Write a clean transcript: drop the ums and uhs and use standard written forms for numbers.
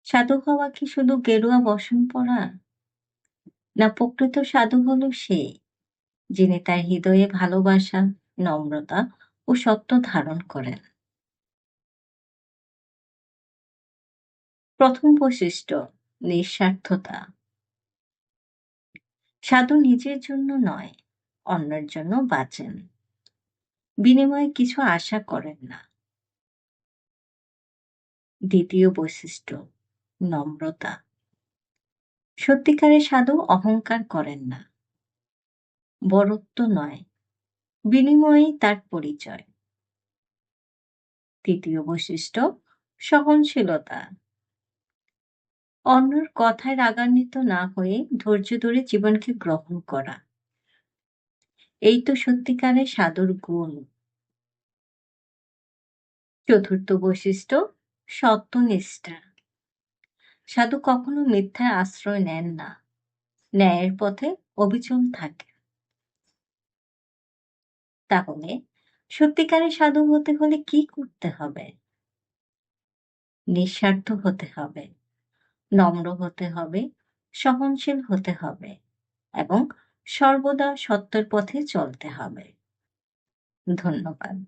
সাধু হওয়া কি শুধু গেরুয়া বসন পরা? না প্রকৃত সাধু হলো সে, যিনি তার হৃদয়ে ভালোবাসা, নম্রতা ও সত্য ধারণ করেন। প্রথম বৈশিষ্ট্য, নিঃস্বার্থতা। সাধু নিজের জন্য নয়, অন্যের জন্য বাঁচেন। বিনিময়ে কিছু আশা করেন না। দ্বিতীয় বৈশিষ্ট্য, নম্রতা। সত্যিকারের সাধু অহংকার করেন না, বড়ত্ব নয়, বিনিময়েই তার পরিচয়। তৃতীয় বৈশিষ্ট্য, সহনশীলতা। অন্যের কথায় রাগান্বিত না হয়ে ধৈর্য ধরে জীবনকে গ্রহণ করা, এই তো সত্যিকারের সাধুর গুণ। চতুর্থ বৈশিষ্ট্য, সত্যনিষ্ঠা। সাধু কখনো মিথ্যার আশ্রয় নেন না, ন্যায়ের পথে অবিচল থাকে। তাহলে সত্যিকারের সাধু হতে হলে কি করতে হবে? নিঃস্বার্থ হতে হবে, নম্র হতে হবে, সহনশীল হতে হবে এবং সর্বদা সত্যের পথে চলতে হবে। ধন্যবাদ।